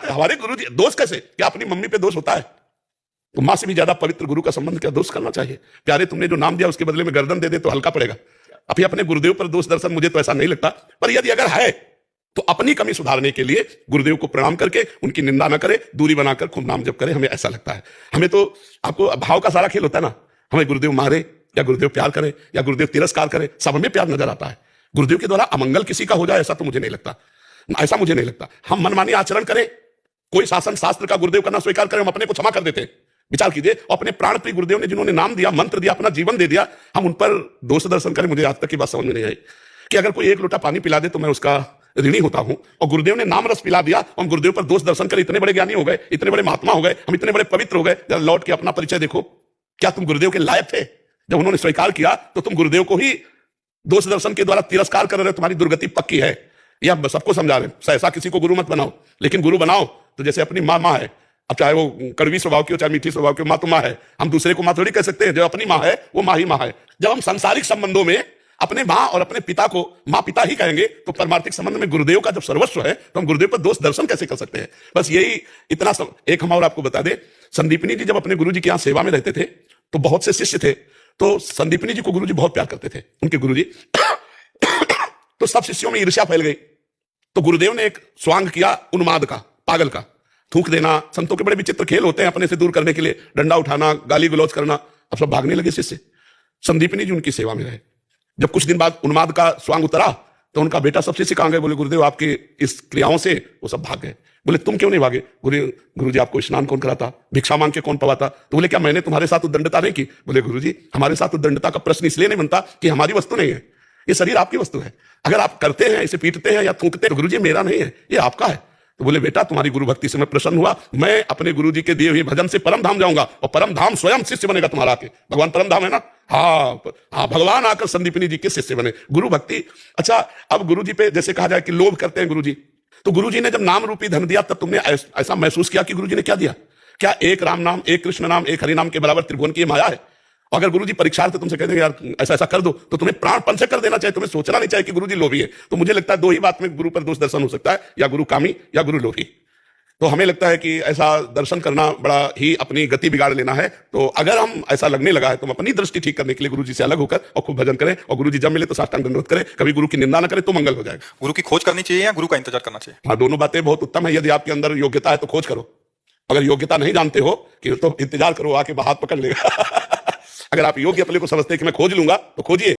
हमारे गुरु जी दोष कैसे? क्या अपनी मम्मी पे दोष होता है? तो मां से भी ज्यादा पवित्र गुरु का संबंध क्या दोष करना चाहिए? प्यारे तुमने जो नाम दिया उसके बदले में गर्दन दे दे तो हल्का पड़ेगा। अभी अपने गुरुदेव पर दोष दर्शन मुझे तो ऐसा नहीं लगता, पर यदि अगर है तो अपनी कमी सुधारने के लिए गुरुदेव को प्रणाम करके उनकी निंदा न करे, दूरी बनाकर खूब नाम जप करे, हमें ऐसा लगता है। हमें तो आपको भाव का सारा खेल होता है ना, हमें गुरुदेव मारे या गुरुदेव प्यार करे या गुरुदेव तिरस्कार करे, सब में प्यार नजर आता है। गुरुदेव के द्वारा अमंगल किसी का हो जाए ऐसा तो मुझे नहीं लगता, ऐसा मुझे नहीं लगता। हम मनमानी आचरण करें, कोई शासन शास्त्र का गुरुदेव करना स्वीकार करें, हम अपने को क्षमा कर देते हैं। विचार कीजिए, अपने प्राण प्रिय गुरुदेव ने जिन्होंने नाम दिया, मंत्र दिया, अपना जीवन दे दिया, हम उन पर दोष दर्शन करें। मुझे आज तक की बात समझ में नहीं आई कि अगर कोई एक लोटा पानी पिला दे तो मैं उसका ऋणी होता हूं, और गुरुदेव ने नाम रस पिला दिया, हम गुरुदेव पर दोष दर्शन करें। इतने बड़े ज्ञानी हो गए, इतने बड़े महात्मा हो गए, हम इतने बड़े पवित्र हो गए, जरा लौट के अपना परिचय देखो। क्या तुम गुरुदेव के लायक थे? जब उन्होंने स्वीकार किया तो तुम गुरुदेव को ही दोष दर्शन के द्वारा तिरस्कार कर रहे हो। तुम्हारी दुर्गति पक्की है, यह सबको समझा रहे। ऐसा किसी को गुरु मत बनाओ, लेकिन गुरु बनाओ तो जैसे अपनी माँ है, अब चाहे वो कड़वी स्वभाव की हो चाहे मीठी स्वभाव की, माँ तो माँ है। हम दूसरे को माँ थोड़ी कह सकते हैं, जो अपनी माँ है वो माँ ही माँ है। जब हम सांसारिक संबंधों में अपने माँ और अपने पिता को माँ पिता ही कहेंगे, तो परमार्थिक संबंध में गुरुदेव का जब सर्वस्व है तो हम गुरुदेव पर दोष दर्शन कैसे कर सकते हैं? बस यही इतना एक हम और आपको बता दे, संदीपनी जी जब अपने गुरु जी के यहाँ सेवा में रहते थे तो बहुत से शिष्य थे, तो संदीपनी जी को गुरु जी बहुत प्यार करते थे, उनके गुरु जी। तो सब शिष्यों में ईर्ष्या फैल गई, तो गुरुदेव ने एक स्वांग किया उन्माद का, पागल का, थूक देना। संतों के बड़े विचित्र खेल होते हैं अपने से दूर करने के लिए, डंडा उठाना, गाली गलौज करना। अब सब भागने लगे शिष्य। संदीपनी जी उनकी सेवा में रहे। जब कुछ दिन बाद उन्माद का स्वांग उतरा तो उनका बेटा सब शिष्य कहां गए? बोले गुरुदेव आपके इस क्रियाओं से वो सब भाग गए। बोले तुम क्यों नहीं भागे? गुरु जी आपको स्नान कौन कराता, भिक्षा मांग के कौन पवाता? तो बोले क्या मैंने तुम्हारे साथ उद्दंडता नहीं की? बोले गुरु जी हमारे साथ उद्दंडता का प्रश्न इसलिए नहीं बनता कि हमारी वस्तु नहीं है, ये शरीर आपकी वस्तु है। अगर आप करते हैं, इसे पीटते हैं या थूकते हैं, गुरु जी मेरा नहीं है, ये आपका है। तो बोले बेटा तुम्हारी गुरु भक्ति से मैं प्रसन्न हुआ, मैं अपने गुरु जी के दिए हुए भजन से परम धाम जाऊंगा, और परम धाम स्वयं शिष्य बनेगा तुम्हारा आके। भगवान परम धाम है ना? हाँ, भगवान आकर संदीपनी जी के शिष्य बने। गुरु भक्ति। अच्छा, अब गुरु जी पे जैसे कहा जाए कि लोभ करते हैं गुरु जी, तो गुरु जी ने जब नाम रूपी धन दिया तब तुमने ऐसा महसूस किया कि गुरु जी ने क्या दिया? क्या एक राम नाम, एक कृष्ण नाम, एक हरि नाम के बराबर त्रिभुवन की माया है? अगर गुरुजी परीक्षार्थ तुमसे कह देंगे यार ऐसा ऐसा कर दो, तो तुम्हें प्राणपण से कर देना चाहिए, तुम्हें सोचना नहीं चाहिए कि गुरुजी लोभी है। तो मुझे लगता है दो ही बात में गुरु पर दोष दर्शन हो सकता है, या गुरु कामी या गुरु लोभी। तो हमें लगता है कि ऐसा दर्शन करना बड़ा ही अपनी गति बिगाड़ लेना है। तो अगर हम ऐसा लगने लगा है तो हम अपनी दृष्टि ठीक करने के लिए गुरुजी से अलग होकर और खूब भजन करें, और गुरुजी जब मिले तो साष्टांग दंडवत करें, कभी गुरु की निंदा न करें तो मंगल हो जाएगा। गुरु की खोज करनी चाहिए या गुरु का इंतजार करना चाहिए? हाँ, दोनों बातें बहुत उत्तम है। यदि आपके अंदर योग्यता है तो खोज करो, अगर योग्यता नहीं जानते हो कि तो इंतजार करो, आके हाथ पकड़ लेगा। अगर आप योग्य अपने को समझते हैं कि मैं खोज लूंगा तो खोजिए।